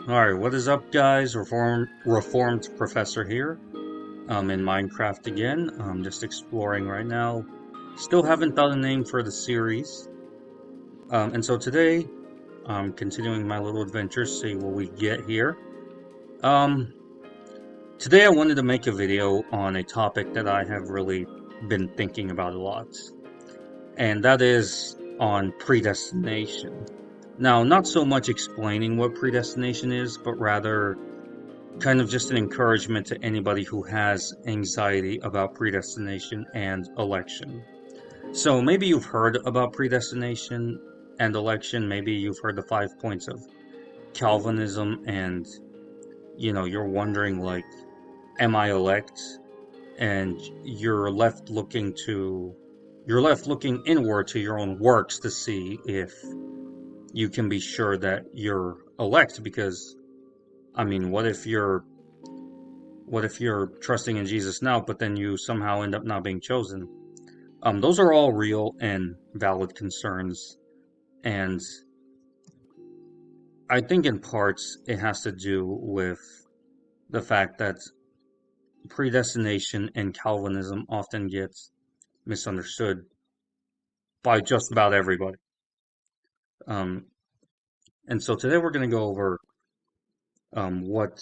Alright, what is up, guys? Reformed Professor here. I'm in Minecraft again. I'm just exploring right now. Still haven't done a name for the series. And so today, I'm continuing my little adventures, see what we get here. Um, Today I wanted to make a video on a topic that I have really been thinking about a lot, and that is on predestination. Now, not so much explaining what predestination is, but rather kind of just an encouragement to anybody who has anxiety about predestination and election. So maybe you've heard about predestination and election. Maybe you've heard the 5 points of Calvinism, and you're wondering, like, am I elect? And you're left looking inward to your own works to see if you can be sure that you're elect. Because I mean, what if you're trusting in Jesus now, but then you somehow end up not being chosen? Those are all real and valid concerns, and I think in parts it has to do with the fact that predestination and Calvinism often gets misunderstood by just about everybody. Um, and so today we're going to go over what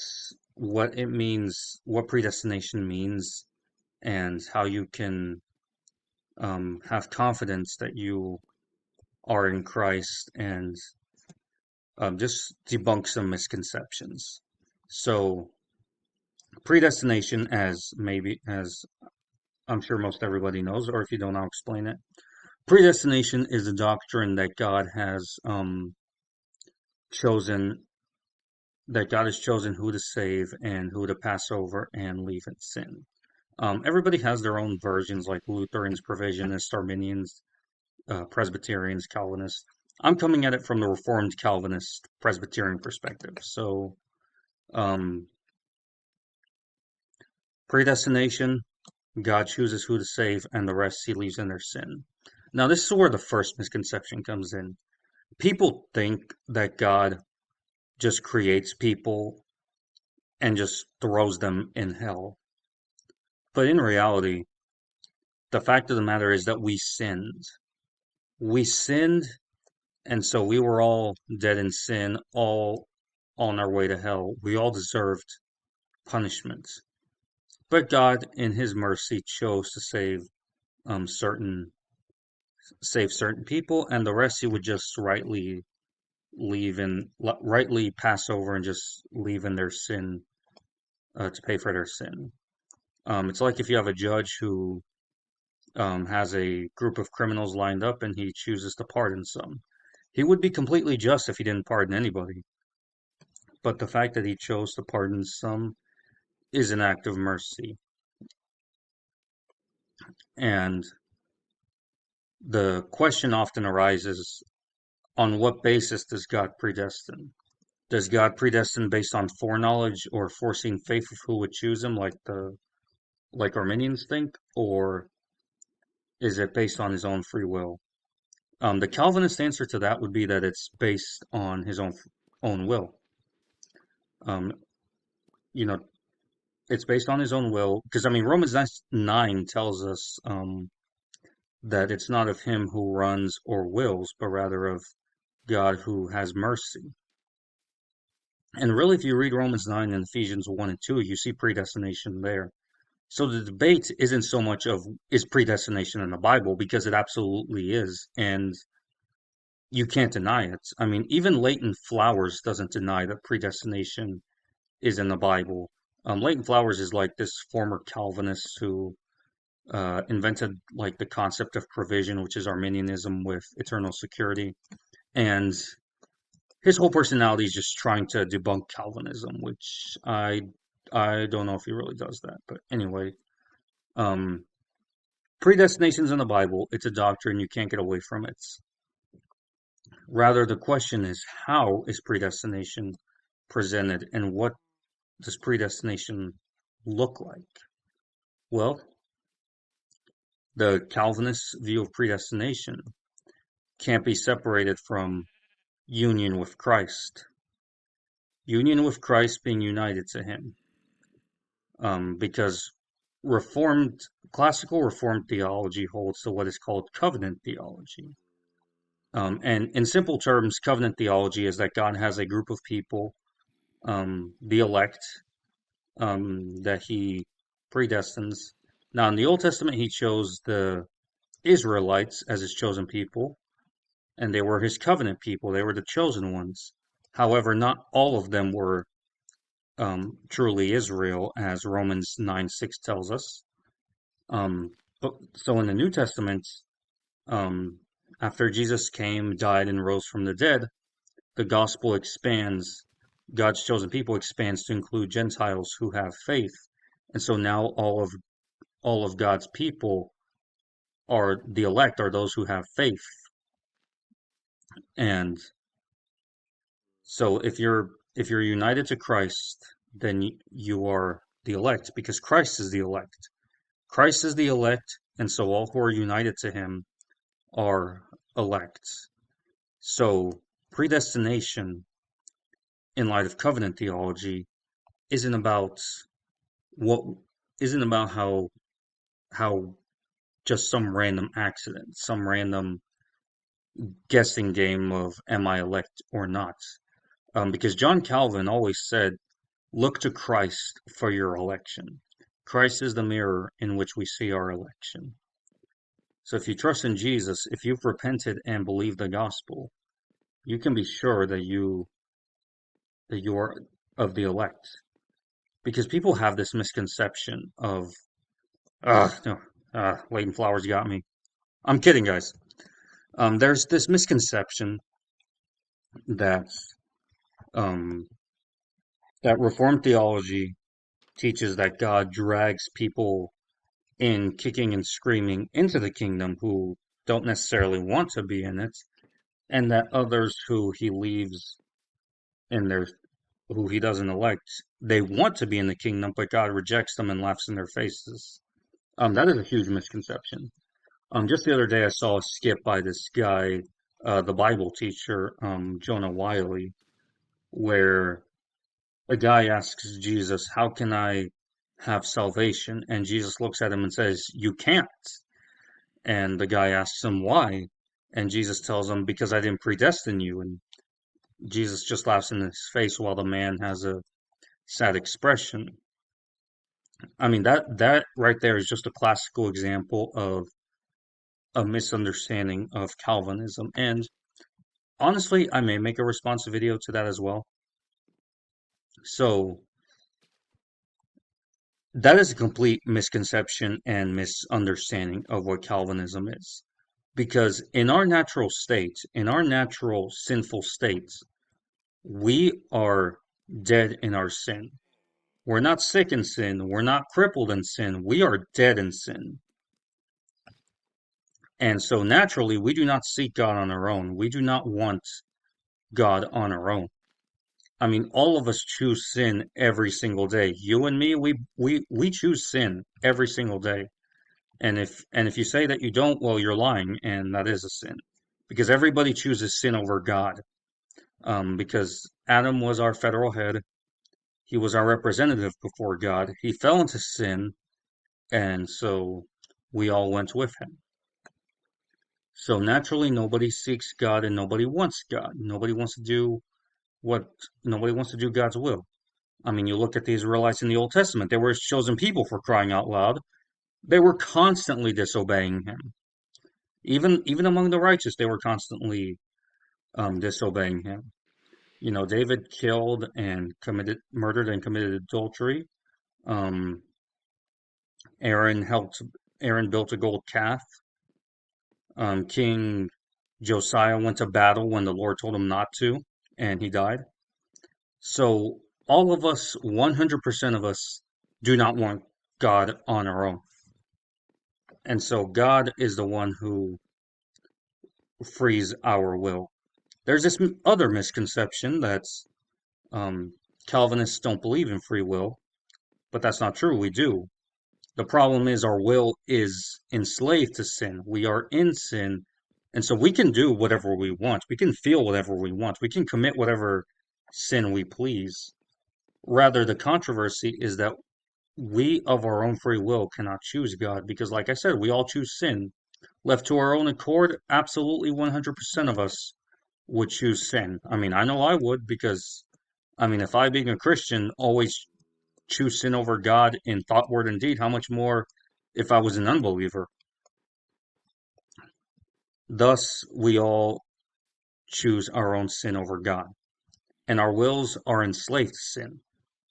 it means, what predestination means, and how you can have confidence that you are in Christ, and just debunk some misconceptions. So, predestination, as I'm sure most everybody knows, or if you don't, I'll explain it. Predestination is a doctrine that chosen God has chosen who to save and who to pass over and leave in sin. Everybody has their own versions, like Lutherans, Provisionists, Arminians, Presbyterians, Calvinists. I'm coming at it from the Reformed Calvinist Presbyterian perspective. So, um, predestination, God chooses who to save, and the rest he leaves in their sin. Now, this is where the first misconception comes in. People think that God just creates people and just throws them in hell. But in reality, the fact of the matter is that we sinned. We sinned, and so we were all dead in sin, all on our way to hell. We all deserved punishment. But God, in His mercy, chose to um, certain certain people, and the rest He would just rightly pass over and just leave in their sin, to pay for their sin. It's like if you have a judge who has a group of criminals lined up and he chooses to pardon some. He would be completely just if he didn't pardon anybody. But the fact that he chose to pardon some is an act of mercy. And the question often arises, on what basis does God predestine? Does God predestine based on foreknowledge or foreseeing faith of who would choose him, like Arminians think, or is it based on his own free will? The Calvinist answer to that would be that it's based on his own will. Um, you know, it's based on his own will, because I mean Romans 9 tells us that it's not of him who runs or wills, but rather of God who has mercy. And really, if you read Romans 9 and Ephesians 1 and 2, you see predestination there. So the debate isn't so much of, is predestination in the Bible, because it absolutely is, and you can't deny it. I mean, even Leighton Flowers doesn't deny that predestination is in the Bible. Leighton Flowers is like this former Calvinist who invented like the concept of provision, which is Arminianism with eternal security, and his whole personality is just trying to debunk Calvinism, which I don't know if he really does that, but anyway, um, predestination's in the Bible. It's a doctrine, you can't get away from it. Rather, the question is, how is predestination presented, and what does predestination look like? Well, the Calvinist view of predestination can't be separated from union with Christ. Union with Christ, being united to him. Because Reformed, classical Reformed theology holds to what is called covenant theology. And in simple terms, covenant theology is that God has a group of people, the elect, that he predestines. Now, in the Old Testament, he chose the Israelites as his chosen people, and they were his covenant people. They were the chosen ones. However, not all of them were truly Israel, as Romans 9:6 tells us. So in the New Testament, um, after Jesus came, died, and rose from the dead, the gospel expands. God's chosen people expands to include Gentiles who have faith, and so now all of God's people are the elect, are those who have faith. And so if you're united to Christ, then you are the elect because Christ is the elect. Christ is the elect, and so all who are united to him are elect. So predestination, in light of covenant theology, isn't about what isn't about how just some random accident, some random guessing game of am I elect or not. Because John Calvin always said, look to Christ for your election. Christ is the mirror in which we see our election. So if you trust in Jesus, if you've repented and believed the gospel, you can be sure that you are of the elect. Because people have this misconception of, no, Leighton Flowers got me. I'm kidding, guys. There's this misconception that um, that Reformed theology teaches that God drags people in kicking and screaming into the kingdom who don't necessarily want to be in it, and that others who he leaves in their who he doesn't elect, they want to be in the kingdom, but God rejects them and laughs in their faces. That is a huge misconception. Just the other day, I saw a skit by this guy, the Bible teacher, Jonah Wiley, where a guy asks Jesus, "How can I have salvation?" And Jesus looks at him and says, "You can't." And the guy asks him why, and Jesus tells him, "Because I didn't predestine you." And Jesus just laughs in his face while the man has a sad expression. I mean, that right there is just a classical example of a misunderstanding of Calvinism. And honestly, I may make a response video to that as well. So that is a complete misconception and misunderstanding of what Calvinism is. Because in our natural state, in our natural sinful states, we are dead in our sin. We're not sick in sin. We're not crippled in sin. We are dead in sin. And so naturally, we do not seek God on our own. We do not want God on our own. I mean, all of us choose sin every single day. You and me, we choose sin every single day. And if you say that you don't, well, you're lying, and that is a sin. Because everybody chooses sin over God. Because Adam was our federal head. He was our representative before God. He fell into sin, and so we all went with him. So naturally, nobody seeks God and nobody wants God. What nobody wants to do God's will. I mean, you look at the Israelites in the Old Testament, they were his chosen people for crying out loud. They were constantly disobeying him. Even among the righteous, they were constantly disobeying him. You know, David killed and murdered and committed adultery. Um, Aaron helped. Aaron built a gold calf. King Josiah went to battle when the Lord told him not to, and he died. So all of us, 100% of us, do not want God on our own. And so God is the one who frees our will. There's this other misconception that's um, Calvinists don't believe in free will, but that's not true. We do. The problem is our will is enslaved to sin. We are in sin, and so we can do whatever we want. We can feel whatever we want. We can commit whatever sin we please. Rather, the controversy is that we of our own free will cannot choose God because, like I said, we all choose sin. Left to our own accord, absolutely 100% of us would choose sin. I mean, I know I would because, I mean, if I, being a Christian, always choose sin over God in thought, word, and deed, how much more if I was an unbeliever? Thus, we all choose our own sin over God, and our wills are enslaved to sin.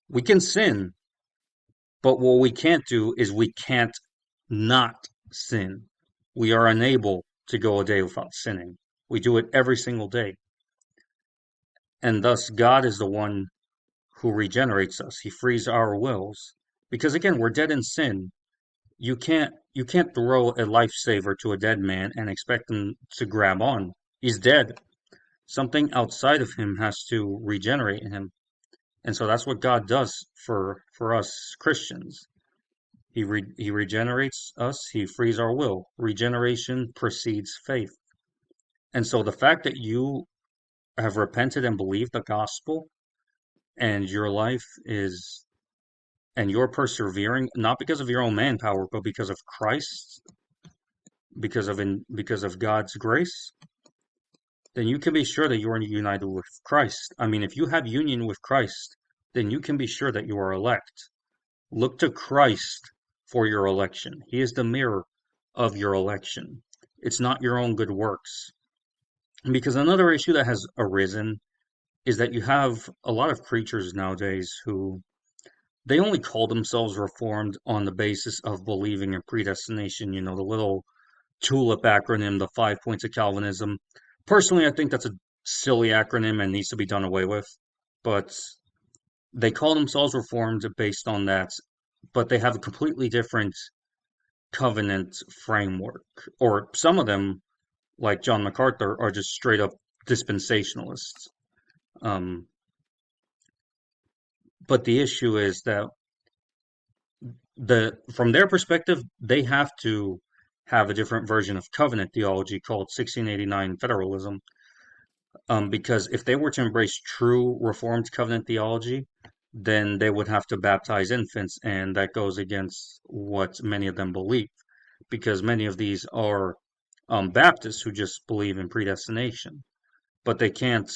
We can sin, but what we can't do is we can't not sin. We are unable to go a day without sinning. We do it every single day. And thus, God is the one who regenerates us. He frees our wills. Because again, we're dead in sin. You can't throw a lifesaver to a dead man and expect him to grab on. He's dead. Something outside of him has to regenerate him. And so that's what God does for us Christians. He regenerates us, he frees our will. Regeneration precedes faith. And so the fact that you have repented and believed the gospel and your life is and you're persevering not because of your own manpower but because of Christ, because of God's grace, then you can be sure that you are united with Christ. I mean, if you have union with Christ, then you can be sure that you are elect. Look to Christ for your election. He is the mirror of your election. It's not your own good works. Because another issue that has arisen is that you have a lot of preachers nowadays who they only call themselves reformed on the basis of believing in predestination, the little TULIP acronym, the 5 points of Calvinism. Personally, I think that's a silly acronym and needs to be done away with. But they call themselves reformed based on that, but they have a completely different covenant framework. Or some of them, like John MacArthur, are just straight up dispensationalists. Um, but the issue is that from their perspective, they have to have a different version of covenant theology called 1689 federalism. Because if they were to embrace true Reformed covenant theology, then they would have to baptize infants, and that goes against what many of them believe, because many of these are Baptists who just believe in predestination, but they can't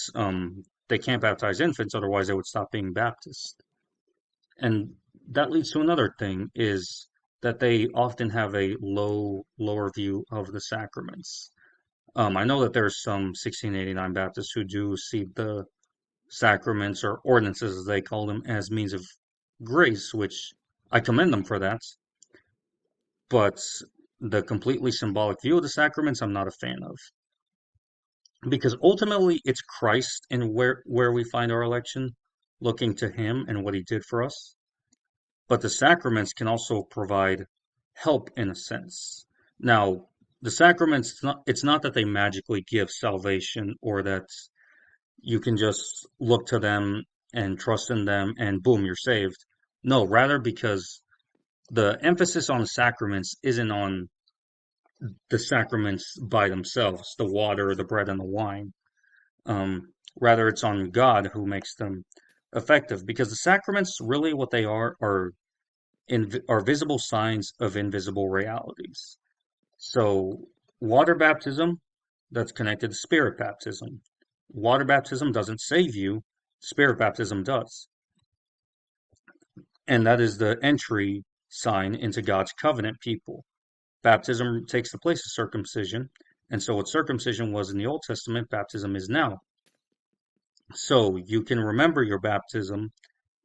baptize infants, otherwise they would stop being Baptist. And that leads to another thing is that they often have a lower view of the sacraments. I know that there's some 1689 Baptists who do see the sacraments or ordinances, as they call them, as means of grace, which I commend them for that. But the completely symbolic view of the sacraments, I'm not a fan of. Because ultimately, it's Christ and where we find our election, looking to Him and what He did for us. But the sacraments can also provide help in a sense. Now, the sacraments, it's not that they magically give salvation or that you can just look to them and trust in them and boom, you're saved. No, rather because the emphasis on the sacraments isn't on the sacraments by themselves, the water, the bread, and the wine. Rather, it's on God who makes them effective because the sacraments, really what they are visible signs of invisible realities. So, water baptism, that's connected to spirit baptism. Water baptism doesn't save you, spirit baptism does. And that is the entry sign into God's covenant people. Baptism takes the place of circumcision. And so, what circumcision was in the Old Testament, baptism is now. So, you can remember your baptism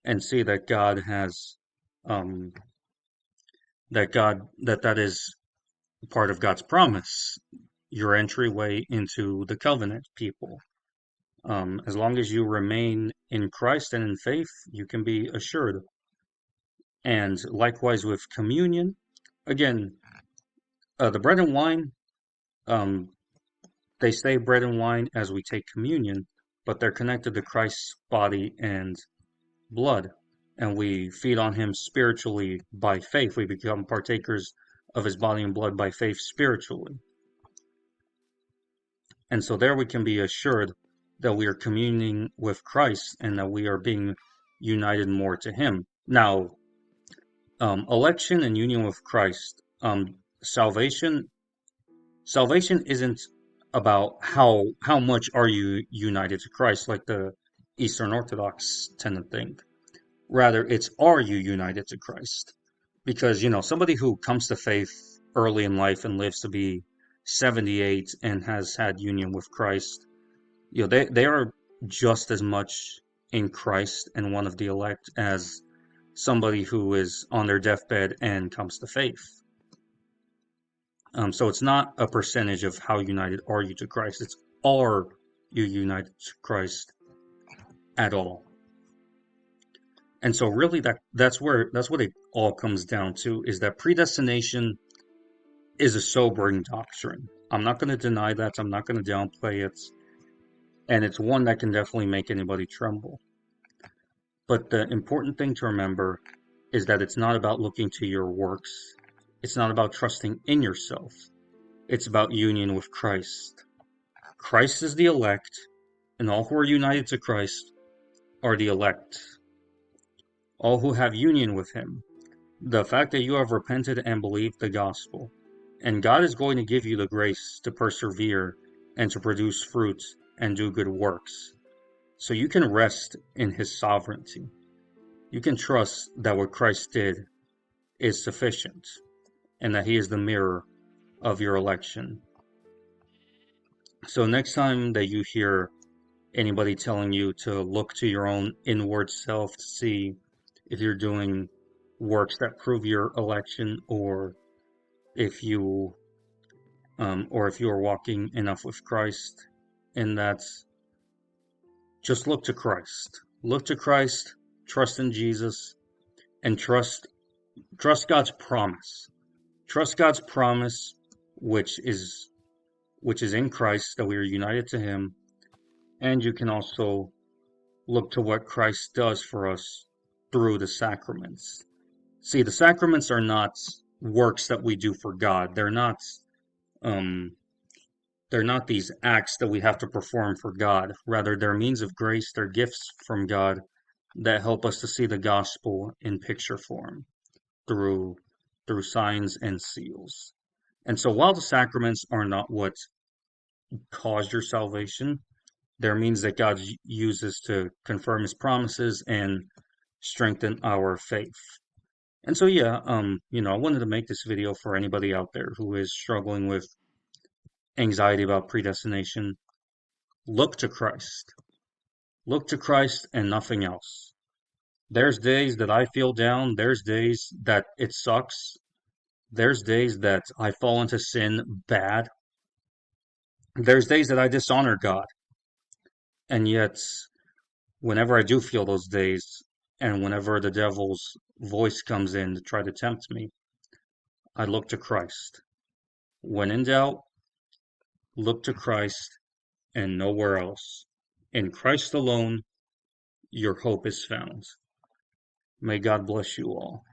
and see that God has, um, that is part of God's promise, your entryway into the covenant people. As long as you remain in Christ and in faith, you can be assured. And likewise with communion, again, the bread and wine, um, they say bread and wine as we take communion, but they're connected to Christ's body and blood. And we feed on Him spiritually by faith. We become partakers of His body and blood by faith spiritually. And so there we can be assured that we are communing with Christ and that we are being united more to Him. Now, election and union with Christ, salvation, salvation isn't about how much are you united to Christ, like the Eastern Orthodox tend to think. Rather, it's are you united to Christ? Because, somebody who comes to faith early in life and lives to be 78 and has had union with Christ, they are just as much in Christ and one of the elect as somebody who is on their deathbed and comes to faith. So it's not a percentage of how united are you to Christ. It's are you united to Christ at all? And so really that's what it all comes down to, is that predestination is a sobering doctrine. I'm not going to deny that. I'm not going to downplay it. And it's one that can definitely make anybody tremble. But the important thing to remember is that it's not about looking to your works. It's not about trusting in yourself. It's about union with Christ. Christ is the elect, and all who are united to Christ are the elect. All who have union with Him. The fact that you have repented and believed the gospel, and God is going to give you the grace to persevere and to produce fruits and do good works. So you can rest in His sovereignty. You can trust that what Christ did is sufficient and that He is the mirror of your election. So next time that you hear anybody telling you to look to your own inward self to see if you're doing works that prove your election, or if you are walking enough with Christ, and that's just look to Christ. Look to Christ, trust in Jesus, and trust God's promise. Trust God's promise, which is in Christ, that we are united to Him, and you can also look to what Christ does for us through the sacraments. See, the sacraments are not works that we do for God. They're not these acts that we have to perform for God. Rather, they're means of grace, they're gifts from God that help us to see the gospel in picture form through signs and seals. And so while the sacraments are not what caused your salvation, they're means that God uses to confirm His promises and strengthen our faith. And so yeah, I wanted to make this video for anybody out there who is struggling with anxiety about predestination. Look to Christ. Look to Christ and nothing else. There's days that I feel down. There's days that it sucks. There's days that I fall into sin bad. There's days that I dishonor God. And yet, whenever I do feel those days, and whenever the devil's voice comes in to try to tempt me, I look to Christ. When in doubt, look to Christ and nowhere else. In Christ alone, your hope is found. May God bless you all.